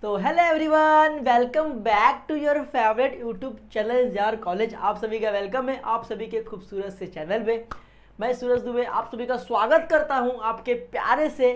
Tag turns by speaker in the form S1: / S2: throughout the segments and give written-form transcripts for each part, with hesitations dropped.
S1: तो hello everyone, welcome back to your favourite YouTube channel Jar College. आप सभी का वेलकम है आप सभी के खूबसूरत से चैनल पे। मैं सूरज दुबे आप सभी का स्वागत करता हूं आपके प्यारे से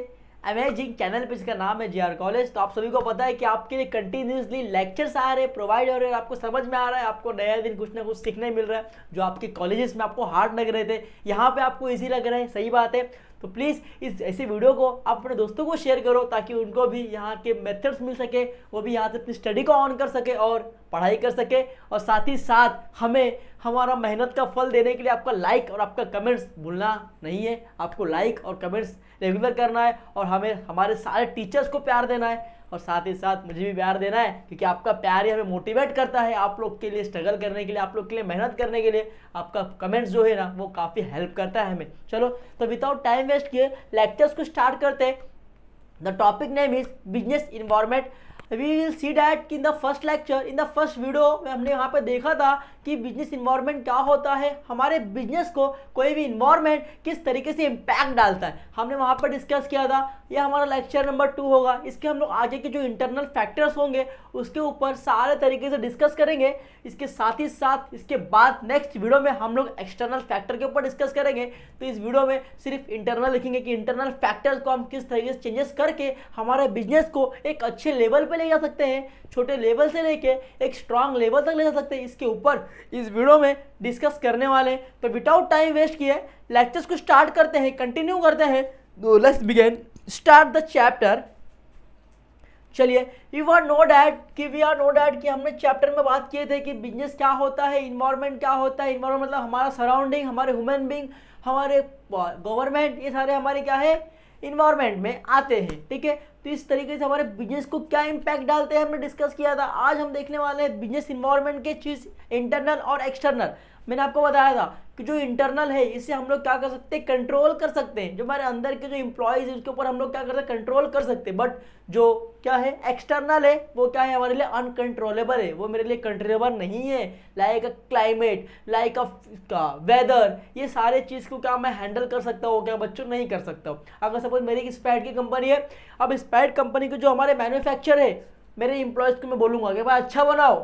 S1: अमेजिंग चैनल पे, जिसका नाम है जीआर कॉलेज। तो आप सभी को पता है कि आपके लिए कंटिन्यूसली लेक्चर्स आ रहे हैं, प्रोवाइड हो रहे हैं, आपको समझ में आ रहा है, आपको नया दिन कुछ ना कुछ सीखने मिल रहा है। जो आपके कॉलेजेस में आपको हार्ड लग रहे थे, यहाँ पे आपको ईजी लग रहा है। सही बात है। तो प्लीज़ इस ऐसी वीडियो को आप अपने दोस्तों को शेयर करो, ताकि उनको भी यहाँ के मेथड्स मिल सके, वो भी यहाँ से अपनी स्टडी को ऑन कर सके और पढ़ाई कर सके। और साथ ही साथ हमें हमारा मेहनत का फल देने के लिए आपका लाइक और आपका कमेंट्स भूलना नहीं है। आपको लाइक और कमेंट्स रेगुलर करना है और हमें हमारे सारे टीचर्स को प्यार देना है, और साथ ही साथ मुझे भी प्यार देना है, क्योंकि आपका प्यार ही हमें मोटिवेट करता है आप लोग के लिए स्ट्रगल करने के लिए, आप लोग के लिए मेहनत करने के लिए। आपका कमेंट्स जो है ना, वो काफ़ी हेल्प करता है हमें। चलो, तो विदाउट टाइम वेस्ट किए लेक्चर्स को स्टार्ट करते हैं। The topic name is business environment. We will see that in the first lecture, in the first video में हमने यहाँ पे देखा था कि बिजनेस इन्वायरमेंट क्या होता है, हमारे बिजनेस को कोई भी इन्वायरमेंट किस तरीके से इम्पैक्ट डालता है, हमने वहाँ पर डिस्कस किया था। यह हमारा लेक्चर नंबर 2 होगा। इसके हम लोग आगे के जो इंटरनल फैक्टर्स होंगे उसके ऊपर सारे तरीके से डिस्कस करेंगे। इसके साथ ही साथ इसके बाद नेक्स्ट वीडियो में हम लोग एक्सटर्नल फैक्टर के ऊपर डिस्कस करेंगे। तो इस वीडियो में सिर्फ इंटरनल लिखेंगे कि इंटरनल फैक्टर्स को हम किस तरीके से चेंजेस करके हमारे बिजनेस को एक अच्छे लेवल पे ले जा सकते हैं, छोटे लेवल से लेके एक स्ट्रांग लेवल तक ले जा सकते हैं। इसके ऊपर इस वीडियो में डिस्कस करने वाले हैं। तो विदाउट टाइम वेस्ट किए लेक्चर्स को स्टार्ट करते हैं, कंटिन्यू करते हैं। तो let's begin, start the chapter. चलिए, वी आर नो डैट कि हमने चैप्टर में बात किए थे कि बिजनेस क्या होता है, इन्वायरमेंट क्या होता है। इन्वायरमेंट मतलब हमारा सराउंडिंग, हमारे ह्यूमन बींग, हमारे गवर्नमेंट, ये सारे हमारे क्या है, इन्वायरमेंट में आते हैं। ठीक है, तो इस तरीके से हमारे बिजनेस को क्या इंपैक्ट डालते हैं हमने डिस्कस किया था। आज हम देखने वाले हैं बिजनेस इन्वायरमेंट के चीज़, इंटरनल और एक्सटर्नल। मैंने आपको बताया था कि जो इंटरनल है इससे हम लोग क्या कर सकते हैं, कंट्रोल कर सकते हैं। जो हमारे अंदर के जो इंप्लॉयज है उसके ऊपर हम लोग क्या कर सकते हैं, कंट्रोल कर सकते हैं। बट जो क्या है एक्सटर्नल है, वो क्या है, हमारे लिए अनकंट्रोलेबल है, वो मेरे लिए कंट्रोलेबल नहीं है। Like a climate, like a weather, ये सारे चीज़ को क्या मैं हैंडल कर सकता हूँ, क्या बच्चों नहीं कर सकता हूँ। अगर सपोज मेरी एक स्पैट की कंपनी है, अब स्पैट कंपनी के जो हमारे मैन्युफैक्चर है, मेरे इंप्लॉयज को मैं बोलूँगा कि भाई अच्छा बनाओ,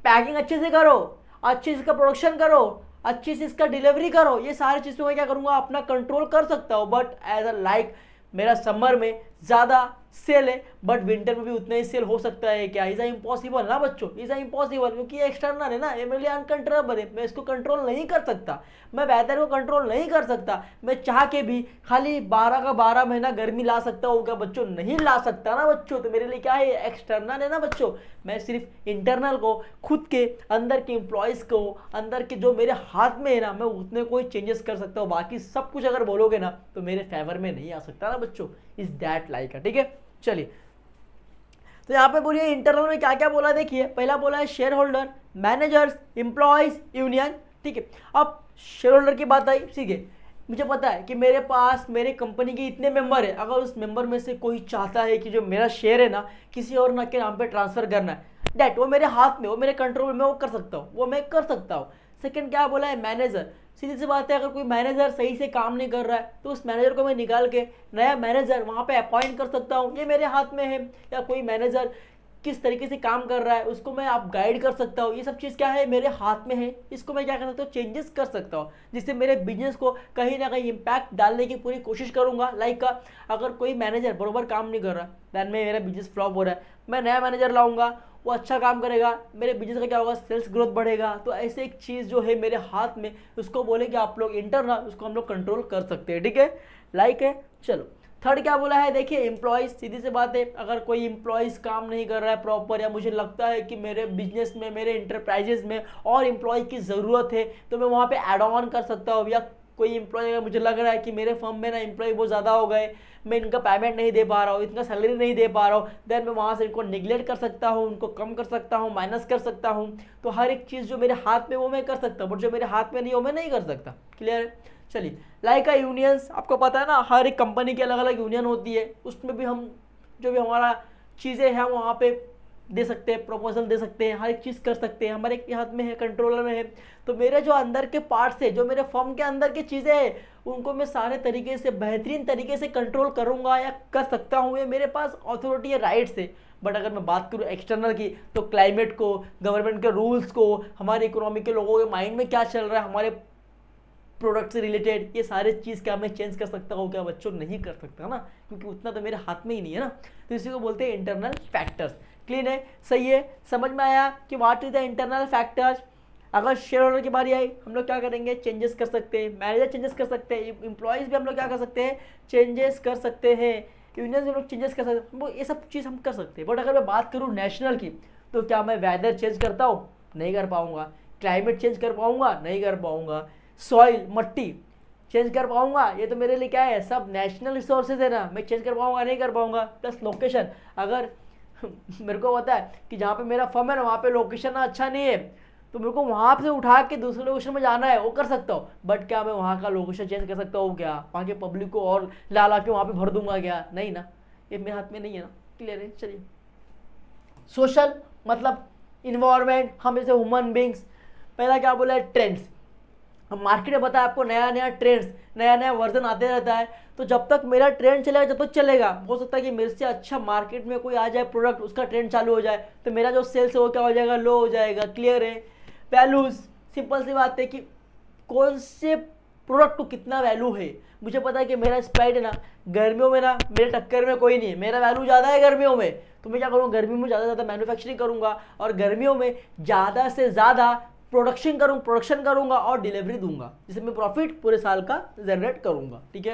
S1: पैकिंग अच्छे से करो, अच्छी से इसका प्रोडक्शन करो, अच्छी से इसका डिलीवरी करो। ये सारी चीज़ों में क्या करूँगा, अपना कंट्रोल कर सकता हूँ। बट एज अ लाइक मेरा समर में ज़्यादा सेल है, बट विंटर में भी उतना ही सेल हो सकता है क्या, इज़ इम्पॉसिबल ना बच्चों, इज़ इम्पॉसिबल, क्योंकि ये एक्सटर्नल है ना, ये मेरे लिए अनकंट्रोलेबल है। मैं इसको कंट्रोल नहीं कर सकता, मैं वेदर को कंट्रोल नहीं कर सकता। मैं चाह के भी खाली 12 का 12 महीना गर्मी ला सकता हूँ क्या बच्चों, नहीं ला सकता ना बच्चों। तो मेरे लिए क्या है, एक्सटर्नल है ना बच्चों। मैं सिर्फ इंटरनल को, खुद के अंदर के एम्प्लॉयज़ को, अंदर के जो मेरे हाथ में है ना, मैं उतने कोई चेंजेस कर सकता हूँ। बाकी सब कुछ अगर बोलोगे ना तो मेरे फेवर में नहीं आ सकता ना बच्चों। इज दैट लाइक है। ठीक है, चलिए, तो यहाँ पे बोलिए इंटरनल में क्या क्या बोला। देखिए, पहला बोला है share holder, managers, employees, union. ठीक है, अब शेयर होल्डर की बात आई। ठीक है, मुझे पता है कि मेरे पास मेरे कंपनी के इतने मेंबर है, अगर उस मेंबर में से कोई चाहता है कि जो मेरा शेयर है ना किसी और ना के नाम पे ट्रांसफर करना है, डैट वो मेरे हाथ में, वो मेरे कंट्रोल में, वो कर सकता हूँ, वो मैं कर सकता हूँ। सेकंड क्या बोला है, मैनेजर। सीधी सी बात है, अगर कोई मैनेजर सही से काम नहीं कर रहा है तो उस मैनेजर को मैं निकाल के नया मैनेजर वहाँ पे अपॉइंट कर सकता हूँ, ये मेरे हाथ में है। या कोई मैनेजर किस तरीके से काम कर रहा है उसको मैं आप गाइड कर सकता हूँ, ये सब चीज़ क्या है, मेरे हाथ में है। इसको मैं क्या कर सकता हूँ, चेंजेस कर सकता हूँ, जिससे मेरे बिजनेस को कहीं ना कहीं इम्पैक्ट डालने की पूरी कोशिश करूँगा। लाइक अगर कोई मैनेजर बरोबर काम नहीं कर रहा, दैन में मेरा बिजनेस फ्लॉप हो रहा है, मैं नया मैनेजर लाऊंगा, वो अच्छा काम करेगा, मेरे बिजनेस का क्या होगा, सेल्स ग्रोथ बढ़ेगा। तो ऐसे एक चीज़ जो है मेरे हाथ में, उसको बोले कि आप लोग इंटरनल, उसको हम लोग कंट्रोल कर सकते हैं। ठीक है, लाइक है। चलो, थर्ड क्या बोला है, देखिए एम्प्लॉयज़। सीधी सी बात है, अगर कोई एम्प्लॉयज़ काम नहीं कर रहा है प्रॉपर, या मुझे लगता है कि मेरे बिजनेस में, मेरे इंटरप्राइजेज में और एम्प्लॉय की ज़रूरत है, तो मैं वहाँ पे ऐड ऑन कर सकता हूँ। या कोई एम्प्लॉय, अगर मुझे लग रहा है कि मेरे फर्म में ना एम्प्लॉय बहुत ज़्यादा हो गए, मैं इनका पेमेंट नहीं दे पा रहा हूँ, इनका सैलरी नहीं दे पा रहा हूँ, देन मैं वहाँ से इनको निगलेक्ट कर सकता हूँ, उनको कम कर सकता हूँ, माइनस कर सकता हूँ। तो हर एक चीज़ जो मेरे हाथ में वो मैं कर सकता हूँ, बट जो मेरे हाथ में नहीं वो मैं नहीं कर सकता। क्लियर है। चलिए, लाइक यूनियंस, आपको पता है ना, हर एक कंपनी की अलग अलग यूनियन होती है, उसमें भी हम जो भी हमारा चीज़ें हैं वहाँ पे दे सकते हैं, प्रपोजल दे सकते हैं, हर एक चीज़ कर सकते हैं, हमारे के हाथ में है, कंट्रोलर में है। तो मेरे जो अंदर के पार्ट्स है, जो मेरे फर्म के अंदर की चीज़ें हैं, उनको मैं सारे तरीके से बेहतरीन तरीके से कंट्रोल करूँगा या कर सकता हूँ। ये मेरे पास अथॉरिटी है, राइट्स है। बट अगर मैं बात करूँ एक्सटर्नल की, तो क्लाइमेट को, गवर्नमेंट के रूल्स को, हमारे इकोनॉमी के लोगों के माइंड में क्या चल रहा है, हमारे प्रोडक्ट से रिलेटेड, ये सारे चीज़ क्या मैं चेंज कर सकता हूँ क्या बच्चों? नहीं कर सकता ना, क्योंकि उतना तो मेरे हाथ में ही नहीं है ना। तो इसी को बोलते हैं इंटरनल फैक्टर्स। क्लीन है, सही है, समझ में आया कि what is the internal factors. अगर शेयर होल्डर की बारी आई, हम लोग क्या करेंगे? चेंजेस कर सकते हैं, मैनेजर चेंजेस कर सकते हैं, इंप्लॉयज़ भी हम लोग क्या कर सकते हैं? चेंजेस कर सकते हैं, यूनियन भी हम लोग चेंजेस कर सकते हैं, ये सब चीज़ हम कर सकते हैं। बट अगर मैं बात करूँ नेशनल की, तो क्या मैं वेदर चेंज करता हूँ? नहीं कर पाऊंगा। क्लाइमेट चेंज कर पाऊंगा? नहीं कर पाऊंगा। सॉइल, मट्टी चेंज कर पाऊंगा? ये तो मेरे लिए क्या है, सब नेशनल रिसोर्सेज है ना, मैं चेंज कर पाऊंगा? नहीं कर पाऊंगा। प्लस लोकेशन, अगर मेरे को पता है कि जहाँ पे मेरा फर्म है ना, वहाँ पे लोकेशन अच्छा नहीं है, तो मेरे को वहाँ से उठा के दूसरे लोकेशन में जाना है, वो कर सकता हूँ। बट क्या मैं वहाँ का लोकेशन चेंज कर सकता हूँ क्या? वहाँ के पब्लिक को और ला के वहाँ पे भर दूंगा क्या? नहीं ना, ये मेरे हाथ में नहीं है ना। क्लियर है, चलिए। सोशल मतलब इन्वायरमेंट, हम जैसे ह्यूमन बींग्स। पहला क्या बोला है? ट्रेंड्स। हम मार्केट में बताया आपको, नया नया ट्रेंड्स, नया नया वर्जन आते रहता है। तो जब तक मेरा ट्रेंड चलेगा, जब तक चलेगा, हो सकता है कि मेरे से अच्छा मार्केट में कोई आ जाए प्रोडक्ट, उसका ट्रेंड चालू हो जाए, तो मेरा जो सेल्स है वो क्या हो जाएगा? लो हो जाएगा। क्लियर है। वैल्यूज, सिंपल सी बात है कि कौन से प्रोडक्ट को कितना वैल्यू है। मुझे पता है कि मेरा स्प्राइट है ना, गर्मियों में ना मेरे टक्कर में कोई नहीं है, मेरा वैल्यू ज़्यादा है गर्मियों में, तो मैं क्या करूँगा? गर्मियों में ज़्यादा से ज़्यादा मैन्युफैक्चरिंग करूँगा, और गर्मियों में ज़्यादा से ज़्यादा प्रोडक्शन करूँगा और डिलीवरी दूंगा, जिससे मैं प्रॉफिट पूरे साल का जनरेट करूँगा। ठीक है।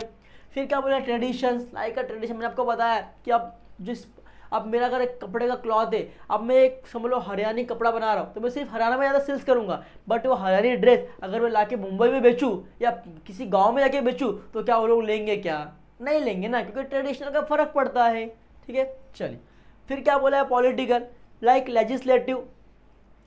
S1: फिर क्या बोला? ट्रेडिशंस, लाइक का ट्रेडिशन, मैंने आपको बताया कि अब मेरा अगर एक कपड़े का क्लॉथ है, अब मैं एक समझ लो हरियाणी कपड़ा बना रहा हूँ, तो मैं सिर्फ हरियाणा में ज़्यादा सेल्स करूँगा। बट वो हरियाणी ड्रेस अगर मैं लाके मुंबई में बेचूँ या किसी गांव में जाके बेचूँ, तो क्या वो लोग लेंगे क्या? नहीं लेंगे ना, क्योंकि ट्रेडिशनल का फर्क पड़ता है। ठीक है, चलिए। फिर क्या बोला है? Political, like legislative,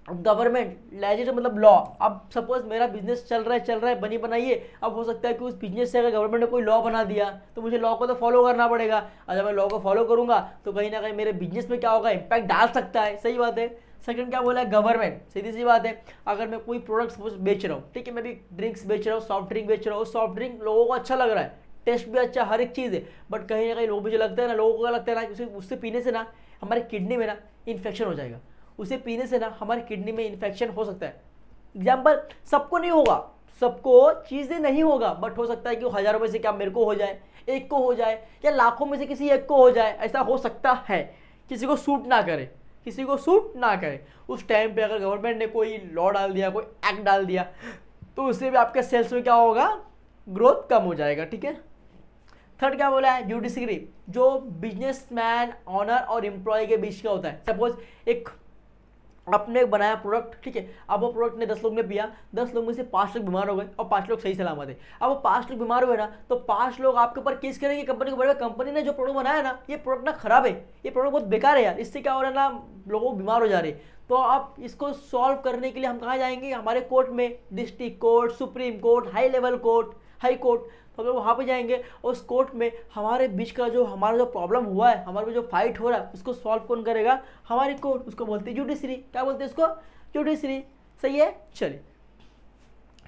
S1: government, legislative मतलब लॉ। अब सपोज मेरा बिजनेस चल रहा है बनी बनाइए, अब हो सकता है कि उस बिजनेस से अगर गवर्नमेंट ने कोई लॉ बना दिया, तो मुझे लॉ को तो फॉलो करना पड़ेगा। अगर मैं लॉ को फॉलो करूंगा, तो कहीं ना कहीं मेरे बिजनेस में क्या होगा? इंपैक्ट डाल सकता है। सही बात है। सेकंड क्या बोला है? गवर्नमेंट, सीधी सी बात है, अगर मैं कोई प्रोडक्ट सपोज बेच रहा हूँ, ठीक है, मैं भी ड्रिंक्स बेच रहा हूँ, सॉफ्ट ड्रिंक बेच रहा हूँ, सॉफ्ट ड्रिंक लोगों को अच्छा लग रहा है, टेस्ट भी अच्छा, हर एक चीज़ है, बट कहीं ना कहीं लोग, मुझे लगता है ना, लोगों को क्या लगता है ना, उससे पीने से ना हमारे किडनी में ना इन्फेक्शन हो जाएगा, उसे पीने से ना हमारी किडनी में इन्फेक्शन हो सकता है। एग्जाम्पल, सबको नहीं होगा, सबको चीज़ें नहीं होगा, बट हो सकता है कि हज़ारों में से क्या मेरे को हो जाए, एक को हो जाए, या लाखों में से किसी एक को हो जाए, ऐसा हो सकता है। किसी को सूट ना करे, किसी को सूट ना करे, उस टाइम पे अगर गवर्नमेंट ने कोई लॉ डाल दिया, कोई एक्ट डाल दिया, तो उससे भी आपके सेल्स में क्या होगा? ग्रोथ कम हो जाएगा। ठीक है। थर्ड क्या बोला है? जुडिशरी, जो बिजनेसमैन, ऑनर और एम्प्लॉय के बीच का होता है। सपोज एक आपने बनाया प्रोडक्ट, ठीक है, अब वो प्रोडक्ट ने 10 लोग ने पिया, 10 लोग में से 5 लोग बीमार हो गए और 5 लोग सही सलामत है। अब वो 5 लोग बीमार हुए ना, तो 5 लोग आपके ऊपर केस करेंगे कंपनी को, बोलेगा कंपनी ने जो प्रोडक्ट बनाया ना, ये प्रोडक्ट ना खराब है, ये प्रोडक्ट बहुत बेकार है यार, इससे क्या हो रहा है ना, लोगों बीमार हो जा रहे। तो आप इसको सॉल्व करने के लिए हम कहाँ जाएंगे? हमारे कोर्ट में, district court, supreme court, high level court, high court, तो हम लोग वहाँ पे जाएंगे और उस कोर्ट में हमारे बीच का जो हमारा जो प्रॉब्लम हुआ है, हमारे जो फाइट हो रहा है, उसको सॉल्व कौन करेगा? हमारी कोर्ट। उसको बोलते हैं जुडिशरी। क्या बोलते हैं इसको? जुडिशरी। सही है, चलिए।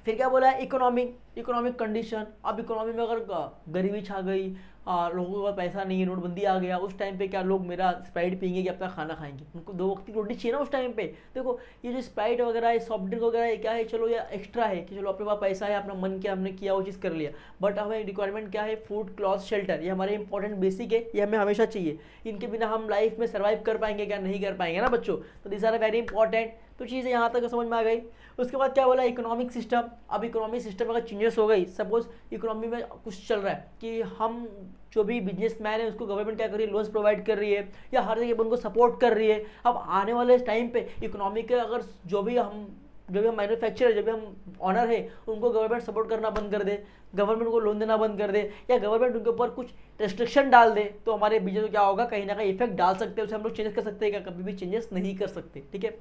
S1: फिर क्या बोला है? Economic condition. अब इकोनॉमी में अगर गरीबी छा गई, लोगों के पास पैसा नहीं है, नोटबंदी आ गया, उस टाइम पे क्या लोग मेरा स्प्राइट पीएंगे कि अपना खाना खाएंगे? उनको 2 वक्त की रोटी चाहिए ना उस टाइम पे। देखो, ये जो स्प्राइट वगैरह है, सॉफ्ट ड्रिंक वगैरह है, क्या है, चलो ये एक्स्ट्रा है कि चलो अपने पास पैसा है, अपना मन किया, हमने किया, वो चीज़ कर लिया। बट हमें रिक्वायरमेंट क्या है? फूड, क्लॉथ, शेल्टर, ये हमारे इंपॉर्टेंट बेसिक है, ये हमें हमेशा चाहिए। इनके बिना हम लाइफ में सर्वाइव कर पाएंगे क्या? नहीं कर पाएंगे ना बच्चों। तो दिस आर वेरी इंपॉर्टेंट। तो चीज़ें यहाँ तक समझ में आ गई। उसके बाद क्या बोला? Economic system. अब इकोनॉमिक सिस्टम अगर चेंजेस हो गई, सपोज इकोनॉमी में कुछ चल रहा है कि हम जो भी बिजनेसमैन है उसको गवर्नमेंट क्या कर रही है? लोन्स प्रोवाइड कर रही है या हर जगह उनको सपोर्ट कर रही है। अब आने वाले टाइम पे इकोनॉमी के अगर जो भी हम मैन्युफैक्चरर, जो भी हम ऑनर है, उनको गवर्नमेंट सपोर्ट करना बंद कर दे, गवर्नमेंट को लोन देना बंद कर दे, या गवर्नमेंट उनके ऊपर कुछ रेस्ट्रिक्शन डाल दे, तो हमारे बिजनेस में क्या होगा? कहीं ना कहीं इफेक्ट डाल सकते हैं। उसे हम लोग चेंज कर सकते हैं क्या? कभी भी चेंजेस नहीं कर सकते। ठीक है।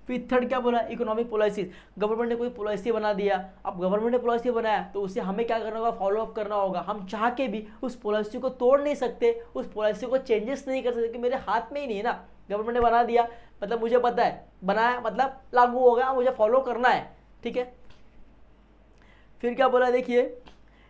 S1: फिर थर्ड क्या बोला? Economic policies. गवर्नमेंट ने कोई पॉलिसी बना दिया, अब गवर्नमेंट ने पॉलिसी बनाया तो उसे हमें क्या करना होगा? फॉलो अप करना होगा। हम चाह के भी उस पॉलिसी को तोड़ नहीं सकते, उस पॉलिसी को चेंजेस नहीं कर सकते, कि मेरे हाथ में ही नहीं है ना। गवर्नमेंट ने बना दिया मतलब मुझे पता है, बनाया मतलब लागू हो गया, मुझे फॉलो करना है। ठीक है। फिर क्या बोला? देखिए,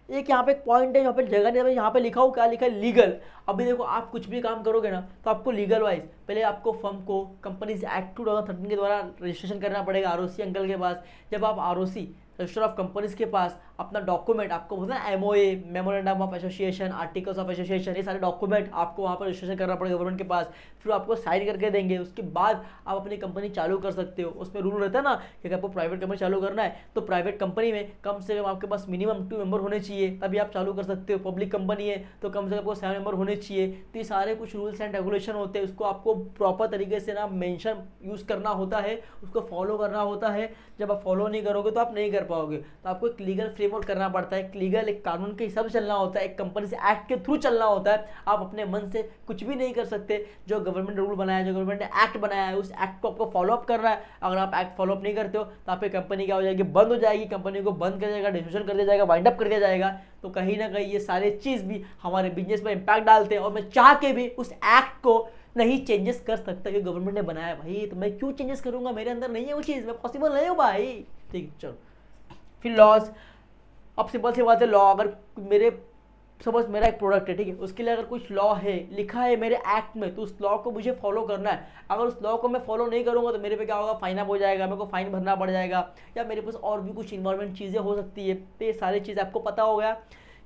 S1: एक यहाँ पे पॉइंट है, यहाँ पे जगह नहीं है, यहाँ पे लिखा हो, क्या लिखा है, लीगल। अभी देखो आप कुछ भी काम करोगे ना तो आपको लीगल वाइज पहले आपको फर्म को कंपनीज एक्ट 2013 के द्वारा रजिस्ट्रेशन करना पड़ेगा आरओसी अंकल के पास। जब आप आरओसी रजिस्टर ऑफ कंपनीज के पास अपना डॉक्यूमेंट, आपको बोलते हैं MOA, memorandum of association, articles of association, ये सारे डॉक्यूमेंट आपको वहाँ पर रजिस्ट्रेशन करना पड़ेगा गवर्नमेंट के पास। फिर आपको साइन करके देंगे, उसके बाद आप अपनी कंपनी चालू कर सकते हो। उसमें रूल रहता है ना कि अगर आपको प्राइवेट कंपनी चालू करना है तो प्राइवेट कंपनी में कम से कम आपके पास मिनिमम 2 मेंबर होने चाहिए, तभी आप चालू कर सकते हो। पब्लिक कंपनी है तो कम से कम आपको 7 मेंबर होने चाहिए। तो ये सारे कुछ रूल्स एंड रेगुलेशन होते हैं, उसको आपको प्रॉपर तरीके से ना मेंशन यूज़ करना होता है, उसको फॉलो करना होता है। जब आप फॉलो नहीं करोगे तो आप नहीं कर पाओगे। तो आपको एक लीगल फ्रेमवर्क करना पड़ता है, एक लीगल, एक कानून के हिसाब से चलना होता है, एक कंपनी से एक्ट के थ्रू चलना होता है। आप अपने मन से कुछ भी नहीं कर सकते। जो गवर्नमेंट ने रूल बनाया है, जो गवर्नमेंट ने एक्ट बनाया है, उस एक्ट को आपको फॉलो अप करना है। अगर आप एक्ट फॉलो अप नहीं करते हो तो आपकी कंपनी क्या हो जाएगी, बंद हो जाएगी, कंपनी को बंद कर दिया जाएगा, डिसोल्यूशन कर दिया जाएगा, वाइंड अप कर दिया जाएगा। तो कहीं ना कहीं ये सारे चीज़ भी हमारे बिजनेस में इंपैक्ट डालते हैं, और मैं चाह के भी उस एक्ट को नहीं चेंजेस कर सकता, क्योंकि गवर्नमेंट ने बनाया भाई, तो मैं क्यों चेंजेस करूंगा, मेरे अंदर नहीं है वो चीज़, मैं पॉसिबल नहीं हूँ भाई। ठीक है, चलो। फिर लॉज, अब सिंपल सी बात है, लॉ अगर मेरे सपोज मेरा एक प्रोडक्ट है, ठीक है, उसके लिए अगर कुछ लॉ है, लिखा है मेरे एक्ट में, तो उस लॉ को मुझे फॉलो करना है। अगर उस लॉ को मैं फॉलो नहीं करूंगा तो मेरे पे क्या होगा, फाइन अप हो जाएगा, मेरे को फाइन भरना पड़ जाएगा, या मेरे पास और भी कुछ इन्वॉल्वमेंट चीज़ें हो सकती है। तो ये सारी चीज़ आपको पता हो गया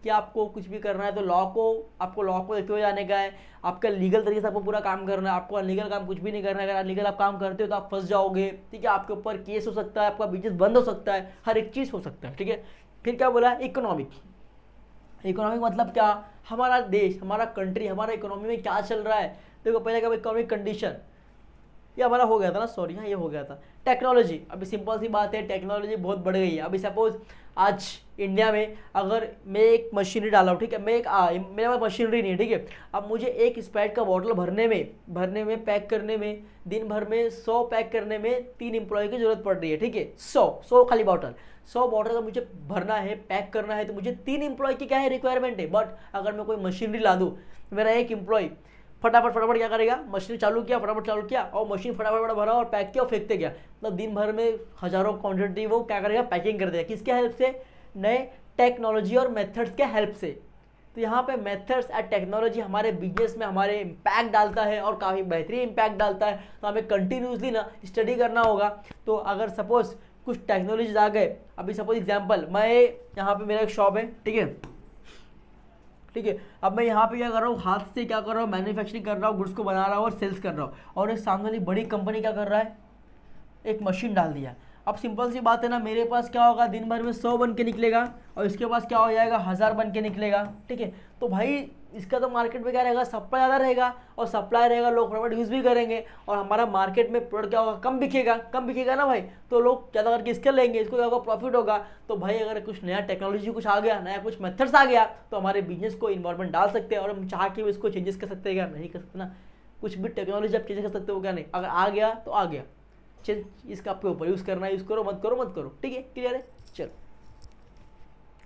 S1: कि आपको कुछ भी करना है तो आपको लॉ को देखते हुए जाने का है। आपका लीगल तरीके से आपको पूरा काम करना है, आपको अनलीगल काम कुछ भी नहीं करना है। अगर अनलीगल आप काम करते हो तो आप फंस जाओगे, ठीक है, आपके ऊपर केस हो सकता है, आपका बिजनेस बंद हो सकता है, हर एक चीज़ हो सकता है, ठीक है। फिर क्या बोला, इकोनॉमिक। इकोनॉमिक मतलब क्या, हमारा देश, हमारा कंट्री, हमारा इकोनॉमी में क्या चल रहा है। देखो पहले क्या, इकोनॉमिक कंडीशन, ये हमारा हो गया था ना, सॉरी, हाँ ये हो गया था। टेक्नोलॉजी, अभी सिंपल सी बात है, टेक्नोलॉजी बहुत बढ़ गई है। अभी सपोज आज इंडिया में अगर मैं एक मशीनरी डाला हूँ, ठीक है, मेरे पास मशीनरी नहीं है, ठीक है, अब मुझे एक स्प्राइट का बॉटल भरने में पैक करने में, दिन भर में 100 पैक करने में 3 एम्प्लॉय की जरूरत पड़ रही है, ठीक है। 100 खाली बॉटल, 100 बॉटल का मुझे भरना है, पैक करना है, तो मुझे 3 एम्प्लॉय की क्या है, रिक्वायरमेंट है। बट अगर मैं कोई मशीनरी ला दूँ, मेरा एक एम्प्लॉय फटाफट क्या करेगा, मशीन चालू किया, फटाफट चालू किया, और मशीन फटाफट भरा और पैक किया और फेंकते गया। मतलब दिन भर में हजारों क्वांटिटी वो क्या करेगा, पैकिंग कर देगा। किसके हेल्प से, नए टेक्नोलॉजी और मेथड्स के हेल्प से। तो यहाँ पे मेथड्स एंड टेक्नोलॉजी हमारे बिजनेस में हमारे इम्पैक्ट डालता है, और काफ़ी बेहतरीन इम्पैक्ट डालता है। तो हमें कंटिन्यूसली ना स्टडी करना होगा। तो अगर सपोज कुछ टेक्नोलॉजीज आ गए, अभी सपोज एग्जाम्पल, मैं यहाँ पे मेरा एक शॉप है, ठीक है, अब मैं यहाँ पे क्या कर रहा हूँ, हाथ से क्या कर रहा हूँ, मैन्युफैक्चरिंग कर रहा हूँ, गुड्स को बना रहा हूँ और सेल्स कर रहा हूँ। और एक सामने वाली बड़ी कंपनी क्या कर रहा है, एक मशीन डाल दिया। अब सिंपल सी बात है ना, मेरे पास क्या होगा, दिन भर में 100 बन के निकलेगा, और इसके पास क्या हो जाएगा, 1000 बन के निकलेगा, ठीक है। तो भाई इसका तो मार्केट में क्या रहेगा, सप्लाई ज़्यादा रहेगा, और सप्लाई रहेगा, लोग प्रोडक्ट यूज़ भी करेंगे, और हमारा मार्केट में प्रोडक्ट क्या होगा, कम बिकेगा ना भाई, तो लोग ज़्यादा करके इसके लेंगे, इसको क्या होगा, प्रॉफिट होगा। तो भाई अगर कुछ नया टेक्नोलॉजी कुछ आ गया, नया कुछ मेथड्स आ गया, तो हमारे बिजनेस को इन्वॉल्वमेंट डाल सकते हैं, और हम चाह के भी इसको चेंजेस कर सकते हैं क्या, नहीं कर सकते ना। कुछ भी टेक्नोलॉजी आप चेंज कर सकते हो क्या, नहीं, अगर आ गया तो आ गया, चेंज इसका आपके ऊपर, यूज़ करना है यूज़ करो, मत करो, ठीक है, क्लियर है। चलो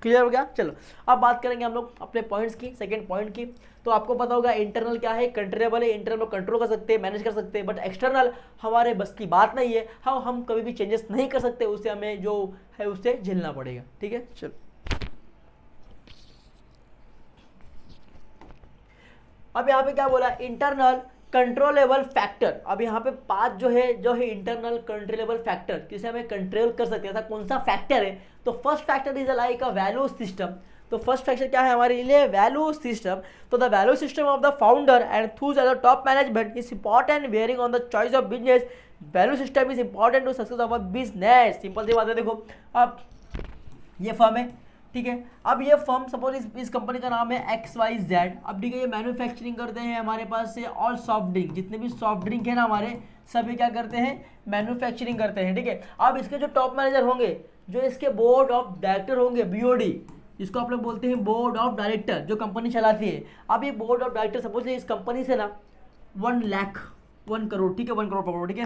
S1: क्लियर हो गया। चलो अब बात करेंगे हम लोग अपने पॉइंट्स की, सेकंड पॉइंट की। तो आपको पता होगा इंटरनल क्या है, कंट्रोलेबल है, इंटरनल कंट्रोल कर सकते हैं, मैनेज कर सकते हैं, बट एक्सटर्नल हमारे बस की बात नहीं है, हम कभी भी चेंजेस नहीं कर सकते, उससे हमें जो है उससे झेलना पड़ेगा, ठीक है। चलो अब यहाँ पे क्या बोला, इंटरनल कंट्रोलेबल फैक्टर। अब यहाँ पे 5 जो है इंटरनल कंट्रोलेबल फैक्टर, जिसे हमें कंट्रोल कर सकते हैं। ऐसा कौन सा फैक्टर है, तो first factor is like a value system. तो फर्स्ट फैक्टर क्या है हमारे लिए, वैल्यू सिस्टम। तो the value system of the founder and those as the top management is important bearing on the choice of business. Value system is important to success of a business. Simple सी बात है, देखो अब ये firm है, ठीक है, अब ये फर्म सपोज इस कंपनी का नाम है XYZ। अब ठीक है, ये मैन्युफैक्चरिंग करते हैं, हमारे पास से ऑल सॉफ्ट ड्रिंक, जितने भी सॉफ्ट ड्रिंक है ना हमारे, सभी क्या करते हैं, मैन्युफैक्चरिंग करते हैं, ठीक है। अब इसके जो टॉप मैनेजर होंगे, जो इसके बोर्ड ऑफ डायरेक्टर होंगे, BOD, जिसको आप लोग बोलते हैं बोर्ड ऑफ डायरेक्टर, जो कंपनी चलाती है। अब ये बोर्ड ऑफ डायरेक्टर सपोज इस कंपनी से ना 1 करोड़, ठीक है, 1 करोड़ पकड़ो, ठीक है,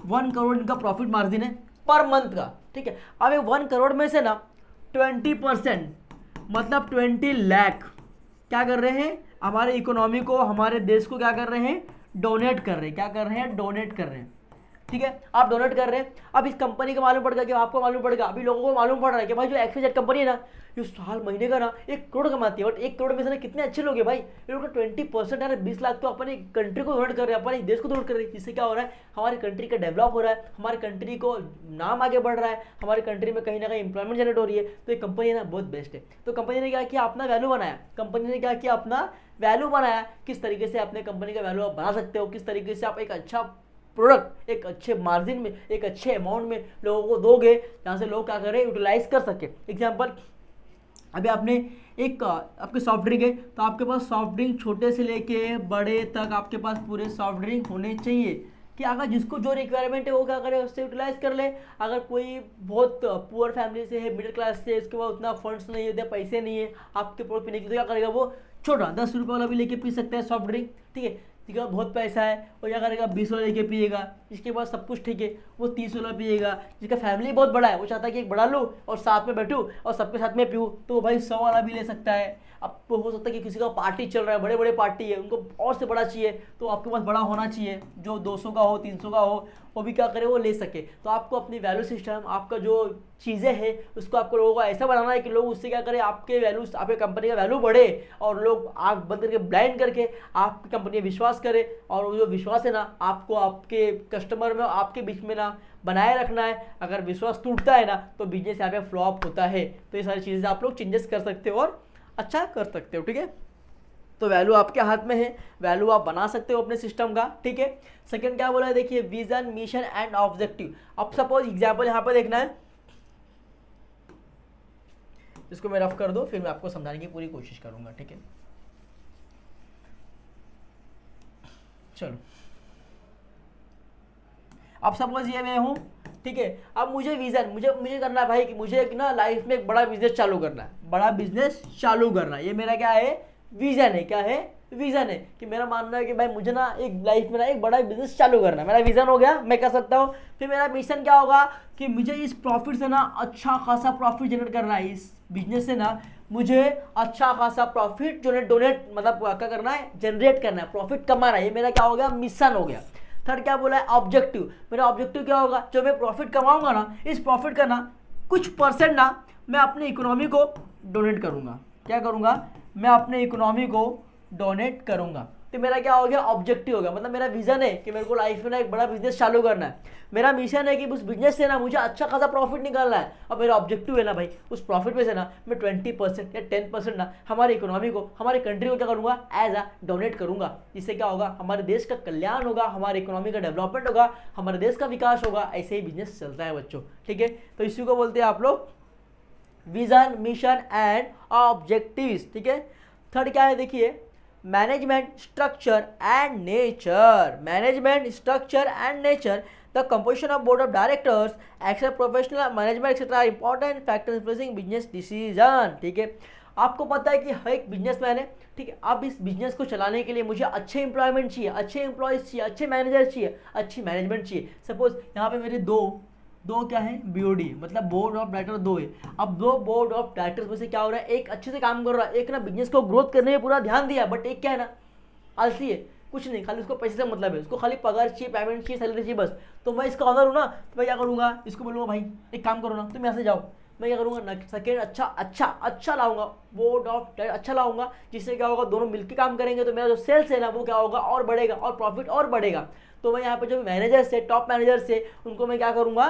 S1: 1 करोड़ इनका प्रॉफिट मार्जिन है पर मंथ का, ठीक है। अब ये 1 करोड़ में से ना 20% मतलब 20 लाख क्या कर रहे हैं, हमारे इकोनॉमी को, हमारे देश को क्या कर रहे हैं, डोनेट कर रहे हैं। क्या कर रहे हैं, डोनेट कर रहे हैं। ठीक है, आप डोनेट कर रहे हैं। अब इस कंपनी को मालूम पड़ गया कि आपको मालूम पड़ गया, अभी लोगों को मालूम पड़ रहा है कि भाई जो XYZ कंपनी है ना, ये साल महीने का ना 1 करोड़ कमाती है, बट 1 करोड़ में से ना कितने अच्छे लोग हैं भाई, ये लोग 20% यार 20 लाख तो अपनी कंट्री को डोनेट कर रहे हैं, अपने देश को डोनेट कर रहे हैं। जिससे क्या हो रहा है, हमारी कंट्री का डेवलप हो रहा है, हमारी कंट्री को नाम आगे बढ़ रहा है, हमारी कंट्री में कहीं ना कहीं इंप्लॉयमेंट जनरेट हो रही है। तो ये कंपनी है ना बहुत बेस्ट है। तो कंपनी ने क्या किया, अपना वैल्यू बनाया, कंपनी ने क्या किया, अपना वैल्यू बनाया। किस तरीके से अपने कंपनी का वैल्यू आप बना सकते हो, किस तरीके से आप एक अच्छा प्रोडक्ट एक अच्छे मार्जिन में, एक अच्छे अमाउंट में लोगों को दोगे, जहाँ से लोग क्या करें, यूटिलाइज कर सके। एग्जाम्पल, अभी आपने एक आपके सॉफ्ट ड्रिंक है, तो आपके पास सॉफ्ट ड्रिंक छोटे से लेके बड़े तक आपके पास पूरे सॉफ्ट ड्रिंक होने चाहिए कि अगर जिसको जो रिक्वायरमेंट है वो क्या करे, उससे यूटिलाइज कर ले। अगर कोई बहुत पुअर फैमिली से है, मिडिल क्लास से, उसके बाद उतना फंड्स नहीं होते, पैसे नहीं है आपके प्रोडक्ट पीने के लिए, तो क्या करेगा, वो छोटा 10 रुपये वाला भी लेके पी सकता है सॉफ्ट ड्रिंक। ठीक है, जिसका बहुत पैसा है वो क्या करेगा, 20 वाला लेके पिएगा। जिसके पास सब कुछ ठीक है वो 30 वाला पिएगा। जिसका फैमिली बहुत बड़ा है, वो चाहता है कि एक बड़ा लूँ और साथ में बैठूँ और सबके साथ में पीऊँ, तो भाई 100 वाला भी ले सकता है। अब तो हो सकता है कि किसी का पार्टी चल रहा है, बड़े बड़े पार्टी है, उनको और से बड़ा चाहिए, तो आपके पास बड़ा होना चाहिए, जो 200 का हो, 300 का हो, वो भी क्या करे, वो ले सके। तो आपको अपनी वैल्यू सिस्टम, आपका जो चीज़ें हैं, उसको आपको लोगों को ऐसा बनाना है कि लोग उससे क्या करें, आपके वैल्यू, आपके कंपनी का वैल्यू बढ़े और लोग आँख बंद करके ब्लाइंड करके आपकी कंपनी में विश्वास करें। और वो जो विश्वास है ना, आपको आपके कस्टमर में, आपके बीच में ना बनाए रखना है। अगर विश्वास टूटता है ना, तो बिजनेस यहाँ पे फ्लॉप होता है। तो ये सारी चीज़ें आप लोग चेंजेस कर सकते हो और अच्छा कर सकते हो। ठीक है, तो वैल्यू आपके हाथ में है, वैल्यू आप बना सकते हो अपने सिस्टम का। ठीक है, सेकंड क्या बोला है, देखिए विजन, मिशन एंड ऑब्जेक्टिव। अब सपोज एग्जांपल यहाँ पर देखना है, इसको मैं रफ कर दो, फिर मैं आपको समझाने की पूरी कोशिश करूंगा। ठीक है, चलो, अब सपोज ये मैं हूँ, ठीक है, अब मुझे विजन, मुझे करना है भाई कि मुझे एक ना लाइफ में एक बड़ा बिजनेस चालू करना है, बड़ा बिजनेस चालू करना है। ये मेरा क्या है, विजन है। क्या है, विजन है कि मेरा मानना है कि भाई मुझे ना एक लाइफ में ना एक बड़ा बिजनेस चालू करना है। मेरा विजन हो गया, मैं कर सकता हूँ। फिर मेरा मिशन क्या होगा कि मुझे इस प्रॉफिट से ना अच्छा खासा प्रॉफिट जनरेट करना है, इस बिजनेस से ना मुझे अच्छा खासा प्रॉफिट डोनेट मतलब क्या करना है, जनरेट करना है, प्रॉफिट कमाना है। ये मेरा क्या हो गया, मिशन हो गया। थर्ड क्या बोला है, ऑब्जेक्टिव। मेरा ऑब्जेक्टिव क्या होगा, जो मैं प्रॉफिट कमाऊंगा ना, इस प्रॉफिट का ना कुछ परसेंट ना मैं अपनी इकोनॉमी को डोनेट करूंगा। क्या करूंगा, मैं अपने इकोनॉमी को डोनेट करूंगा। तो मेरा क्या हो गया, ऑब्जेक्टिव हो गया। मतलब मेरा विजन है कि मेरे को लाइफ में ना एक बड़ा बिजनेस चालू करना है। मेरा मिशन है कि उस बिजनेस से ना मुझे अच्छा खासा प्रॉफिट निकालना है। और मेरा ऑब्जेक्टिव है ना भाई, उस प्रॉफिट में से ना मैं 20% या 10% ना हमारी इकोनॉमी को, हमारी कंट्री को क्या करूंगा, एज अ डोनेट करूंगा। इससे क्या होगा, हमारे देश का कल्याण होगा, हमारी इकोनॉमी का डेवलपमेंट होगा, हमारे देश का विकास होगा। ऐसे ही बिजनेस चलता है बच्चों। ठीक है, तो इसी को बोलते हैं आप लोग विजन, मिशन एंड ऑब्जेक्टिव्स। ठीक है, थर्ड क्या है, देखिए management, structure and nature. Management, structure and nature, the composition of board of directors, except professional management etcetera important factors influencing business decision. ठीक है, आपको पता है कि हर एक बिजनेसमैन है, ठीक है, अब इस बिजनेस को चलाने के लिए मुझे अच्छे एम्प्लॉयमेंट चाहिए, अच्छे एम्प्लॉयज चाहिए, अच्छे मैनेजर चाहिए, अच्छी मैनेजमेंट चाहिए। सपोज यहाँ पे मेरे दो क्या है, BOD मतलब बोर्ड ऑफ डायरेक्टर 2 है। अब 2 बोर्ड ऑफ डायरेक्टर्स में से क्या हो रहा है, एक अच्छे से काम कर रहा है, एक ना बिजनेस को ग्रोथ करने में पूरा ध्यान दिया, बट एक क्या है ना, आलसी है, कुछ नहीं, खाली उसको पैसे से मतलब है, उसको खाली पगार चाहिए, पेमेंट चाहिए, सैलरी चाहिए बस। तो मैं इसका ऑनर हूँ ना, तो मैं क्या करूँगा, इसको बोलूँगा भाई एक काम करो ना, तुम यहाँ से जाओ। मैं क्या करूँगा, सेकेंड अच्छा लाऊंगा, बोर्ड ऑफ डायरेक्टर अच्छा लाऊंगा, जिससे क्या होगा, दोनों मिलकर काम करेंगे, तो मेरा जो सेल्स है ना वो क्या होगा, और बढ़ेगा और प्रॉफिट और बढ़ेगा। तो मैं यहाँ पे जो मैनेजर्स है, टॉप मैनेजर्स है, उनको मैं क्या करूँगा,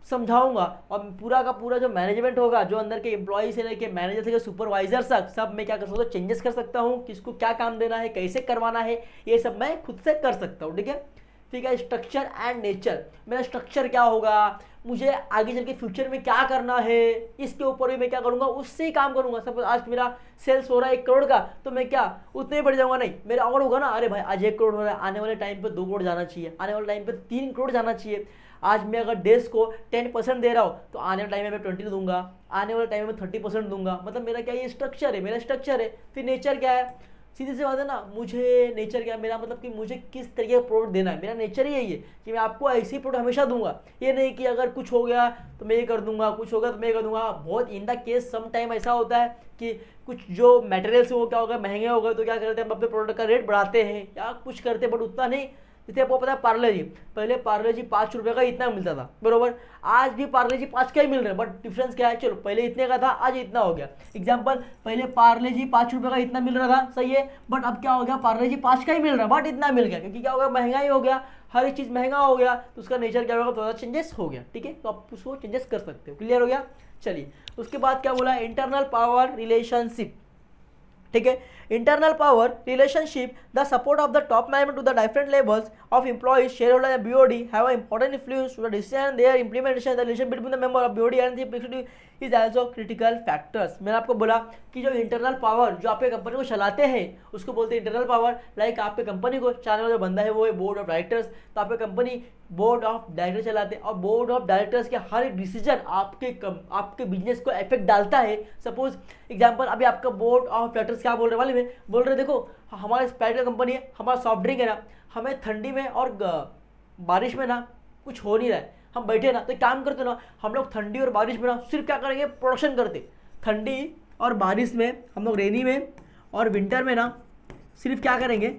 S1: समझाऊंगा। और पूरा का पूरा जो मैनेजमेंट होगा, जो अंदर के एम्प्लॉय से लेके मैनेजर से सुपरवाइजर तक, सब मैं क्या कर सकता हूँ, चेंजेस कर सकता हूँ, किसको क्या काम देना है, कैसे करवाना है, ये सब मैं खुद से कर सकता हूँ। ठीक है, ठीक है, स्ट्रक्चर एंड नेचर। मेरा स्ट्रक्चर क्या होगा, मुझे आगे चल के फ्यूचर में क्या करना है, इसके ऊपर भी मैं क्या करूंगा, उससे ही काम करूंगा। सपोज आज मेरा सेल्स हो रहा है 1 करोड़ का, तो मैं क्या उतने ही बढ़ जाऊंगा, नहीं, मेरा और होगा ना, अरे भाई आज 1 करोड़ हो रहा है, आने वाले टाइम पे 2 करोड़ जाना चाहिए, आने वाले टाइम पे 3 करोड़ जाना चाहिए। आज मैं अगर देश को 10% दे रहा हूँ, तो आने वाले टाइम में मैं 20 दूंगा, आने वाले टाइम में 30% दूंगा। मतलब मेरा क्या, ये स्ट्रक्चर है, मेरा स्ट्रक्चर है। फिर नेचर क्या है, सीधी सी बात है ना, मुझे नेचर क्या, मेरा मतलब कि मुझे किस तरीके का प्रोडक्ट देना है, मेरा नेचर ही यही है कि मैं आपको ऐसी प्रोडक्ट हमेशा दूंगा। ये नहीं कि अगर कुछ हो गया तो मैं ये कर दूंगा, कुछ होगा तो मैं ये कर दूंगा। बहुत in the case some time ऐसा होता है कि कुछ जो मटेरियल्स वो क्या होगा, महंगे हो गए, तो क्या करते हैं, हम अपने प्रोडक्ट का रेट बढ़ाते हैं या कुछ करते हैं, बट उतना नहीं जैसे आपको पता है पार्ले जी, पहले पार्ले जी 5 रुपये का इतना मिलता था, बरोबर। आज भी पार्ले जी 5 का ही मिल रहा है, बट डिफरेंस क्या है, चलो पहले इतने का था आज इतना हो गया। एग्जाम्पल, पहले पार्ले जी 5 रुपये का इतना मिल रहा था, सही है, बट अब क्या हो गया, पार्ले जी 5 का ही मिल रहा है बट इतना मिल गया, क्योंकि क्या हो गया, महंगाई हो गया, हर एक चीज़ महंगा हो गया, तो उसका नेचर क्या होगा, थोड़ा चेंजेस हो गया, ठीक है। तो आप उसको चेंजेस कर सकते हो, क्लियर हो गया। चलिए उसके बाद क्या बोला, इंटरनल पावर रिलेशनशिप, ठीक है। Internal power relationship, the support of the top management to the different levels of employees, share holder and BOD have a important influence to the decision and their implementation, the relation between the member of BOD and the executive is also critical factors. मैंने आपको बोला कि जो internal power जो आपके company को चलाते हैं उसको बोलते हैं इंटरनल पावर। लाइक आपके कंपनी को चलाने वाला जो बंदा है वो है बोर्ड ऑफ डायरेक्टर्स, तो आपकी कंपनी बोर्ड ऑफ डायरेक्टर चलाते हैं और बोर्ड ऑफ डायरेक्टर्स के हर एक डिसीजन आपके बिजनेस को इफेक्ट डालता है। सपोज एग्जांपल, अभी आपका बोर्ड ऑफ डायरेक्टर्स क्या बोल रहे वाले में बोल रहे, देखो हमारे स्प्राइट का कंपनी है, हमारा सॉफ्ट ड्रिंक है ना, हमें ठंडी में और बारिश में ना कुछ हो नहीं रहा है, हम बैठे ना, तो एक काम करते ना, हम लोग ठंडी और बारिश में ना सिर्फ क्या करेंगे, प्रोडक्शन करते। ठंडी और बारिश में हम लोग, रेनी में और विंटर में ना सिर्फ क्या करेंगे,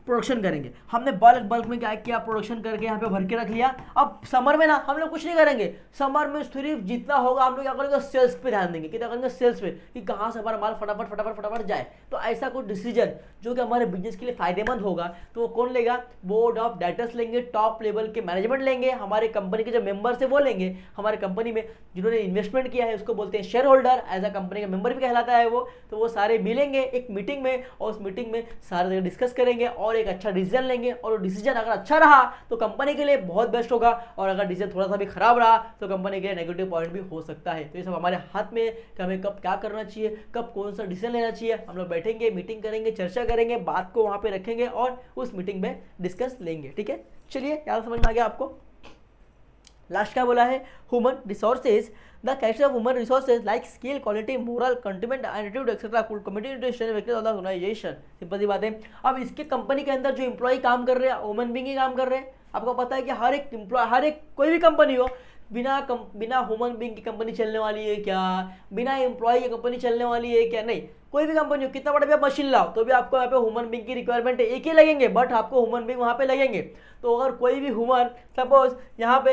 S1: प्रोडक्शन करेंगे। हमने बल्क में क्या किया, प्रोडक्शन करके यहाँ पे भर के रख लिया। अब समर में ना हम लोग कुछ नहीं करेंगे, समर में सिर्फ जितना होगा हम लोग क्या करेंगे, सेल्स पे ध्यान देंगे। कितना करेंगे, सेल्स पे, कि कहाँ से हमारा माल फटाफट जाए। तो ऐसा कोई डिसीजन जो कि हमारे बिजनेस के लिए फायदेमंद होगा तो वो कौन लेगा, बोर्ड ऑफ डायरेक्टर्स लेंगे, टॉप लेवल के मैनेजमेंट लेंगे, हमारे कंपनी के जो मेंबर्स है वो लेंगे। हमारे कंपनी में जिन्होंने इन्वेस्टमेंट किया है उसको बोलते हैं share holder, as a company का मेंबर भी कहलाता है वो। तो वो सारे मिलेंगे एक मीटिंग में और उस मीटिंग में सारे डिस्कस करेंगे और एक अच्छा डिसीजन लेंगे। और वो डिसीजन अगर अच्छा रहा तो कंपनी के लिए बहुत बेस्ट होगा, और अगर डिसीजन थोड़ा सा भी खराब रहा तो कंपनी के लिए नेगेटिव पॉइंट भी हो सकता है। तो ये सब हमारे हाथ में कि हमें कब क्या करना चाहिए, कब कौन सा डिसीजन लेना चाहिए। हम लोग बैठेंगे, मीटिंग करेंगे, चर्चा करेंगे, बात को वहां पे रखेंगे और उस मीटिंग में डिस्कस लेंगे, ठीक है। चलिए यार समझ में आ गया आपको। लास्ट क्या बोला है, human resources, the character of human resources like skill, quality, moral, content, attitude etcetera could committed to stand of the organisation. Simple सी बात है। अब इसके कंपनी के अंदर जो एम्प्लॉय काम कर रहे हैं ह्यूमन बीइंग ही काम कर रहे हैं। आपको पता है कि हर एक एम्प्लॉय, हर एक कोई भी कंपनी हो, बिना ह्यूमन बीइंग की कंपनी चलने वाली है क्या, बिना एम्प्लॉय की कंपनी चलने वाली है क्या, नहीं। कोई भी कंपनी हो, कितना बड़ा भी आप मशीन लाओ तो भी आपको यहाँ पे ह्यूमन बीइंग की रिक्वायरमेंट है, एक ही लगेंगे, बट आपको ह्यूमन बीइंग वहाँ पे लगेंगे। तो अगर कोई भी ह्यूमन, सपोज यहाँ पे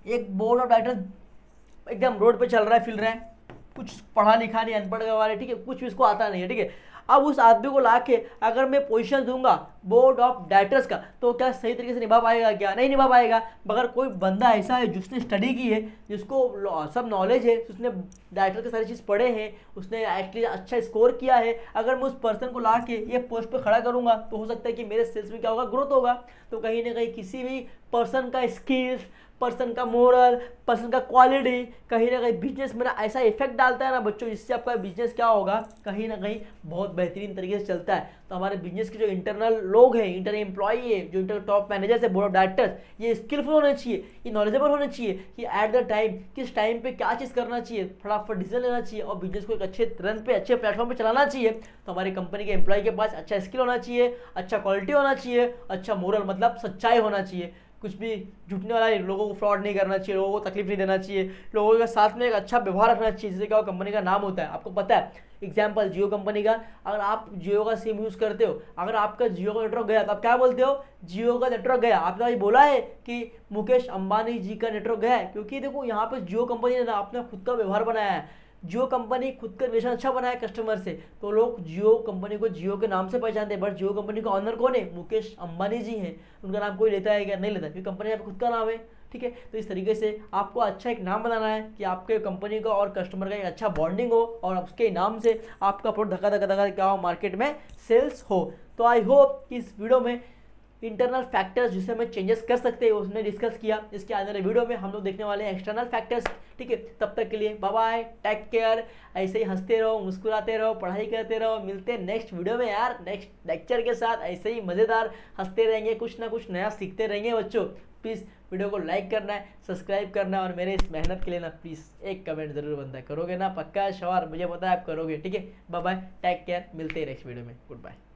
S1: एक बोर्ड ऑफ डायरेक्टर एकदम रोड पे चल रहा है, फिर रहा है, कुछ पढ़ा लिखा नहीं, अनपढ़ का वाले, ठीक है, कुछ भी इसको आता नहीं है, ठीक है। अब उस आदमी को लाके अगर मैं पोजीशन दूंगा बोर्ड ऑफ डायरेक्टर्स का, तो क्या सही तरीके से निभा पाएगा, क्या नहीं निभा पाएगा। मगर कोई बंदा ऐसा है जिसने स्टडी की है, जिसको सब नॉलेज है, उसने डायरेक्टर की सारी चीज़ पढ़े हैं, उसने एटलीस्ट अच्छा स्कोर किया है, अगर मैं उस पर्सन को ला के ये पोस्ट पे खड़ा करूंगा तो हो सकता है कि मेरे सेल्स में क्या होगा, ग्रोथ होगा। तो कहीं ना कहीं किसी भी पर्सन का स्किल्स, पर्सन का मोरल, पर्सन का क्वालिटी कहीं ना कहीं बिजनेस में ऐसा इफेक्ट डालता है ना बच्चों, जिससे आपका बिजनेस क्या होगा, कहीं ना कहीं बहुत बेहतरीन तरीके से चलता है। तो हमारे बिजनेस के जो इंटरनल लोग हैं, इंटरनल एम्प्लॉई है, जो इंटर टॉप मैनेजर्स है, बोर्ड ऑफ डायरेक्टर्स, ये स्किलफुल होने चाहिए, ये नॉलेजेबल होने चाहिए कि एट द टाइम किस टाइम पे क्या चीज़ करना चाहिए, फटाफट डिसीजन लेना चाहिए और बिजनेस को एक अच्छे रन पे, अच्छे प्लेटफॉर्म पे चलाना चाहिए। तो हमारी कंपनी के एम्प्लॉय के पास अच्छा स्किल होना चाहिए, अच्छा क्वालिटी होना चाहिए, अच्छा मोरल मतलब सच्चाई होना चाहिए, कुछ भी झूठने वाला, लोगों को फ्रॉड नहीं करना चाहिए, लोगों को तकलीफ नहीं देना चाहिए, लोगों के साथ में एक अच्छा व्यवहार रखना चाहिए, जिससे क्या कंपनी का नाम होता है। आपको पता है एग्जाम्पल जियो कंपनी का, अगर आप जियो का सिम यूज़ करते हो, अगर आपका जियो का नेटवर्क गया तो आप क्या बोलते हो, जियो का नेटवर्क गया। आपने ये बोला है कि मुकेश अंबानी जी का नेटवर्क गया है, क्योंकि देखो यहाँ पे जियो कंपनी ने अपना खुद का व्यवहार बनाया है, जियो कंपनी खुद का रिलेशन अच्छा बनाया कस्टमर से, तो लोग जियो कंपनी को जियो के नाम से पहचानते हैं। बट जियो कंपनी का ऑनर कौन है, मुकेश अंबानी जी हैं। उनका नाम कोई लेता है क्या, नहीं लेता, क्योंकि कंपनी का खुद का नाम है, ठीक है। तो इस तरीके से आपको अच्छा एक नाम बनाना है कि आपके कंपनी का और कस्टमर का एक अच्छा बॉन्डिंग हो और उसके नाम से आपका प्रोडक्ट धक्का धक्का क्या हो, मार्केट में सेल्स हो। तो आई होप कि इस वीडियो में इंटरनल फैक्टर्स जिसे हमें चेंजेस कर सकते हैं उसने डिस्कस किया। इसके आने वाले वीडियो में हम लोग देखने वाले हैं एक्सटर्नल फैक्टर्स, ठीक है। तब तक के लिए बाय बाय, टेक केयर, ऐसे ही हंसते रहो, मुस्कुराते रहो, पढ़ाई करते रहो। मिलते हैं नेक्स्ट वीडियो में यार, नेक्स्ट लेक्चर के साथ। ऐसे ही मज़ेदार हंसते रहेंगे, कुछ ना कुछ नया सीखते रहेंगे बच्चों। प्लीज़ वीडियो को लाइक करना है, सब्सक्राइब करना है और मेरे इस मेहनत के लिए ना प्लीज़ एक कमेंट जरूर बनता है, करोगे ना, पक्का श्योर, मुझे पता है आप करोगे, ठीक है। बाय बाय, टेक केयर, मिलते हैं नेक्स्ट वीडियो में, गुड बाय।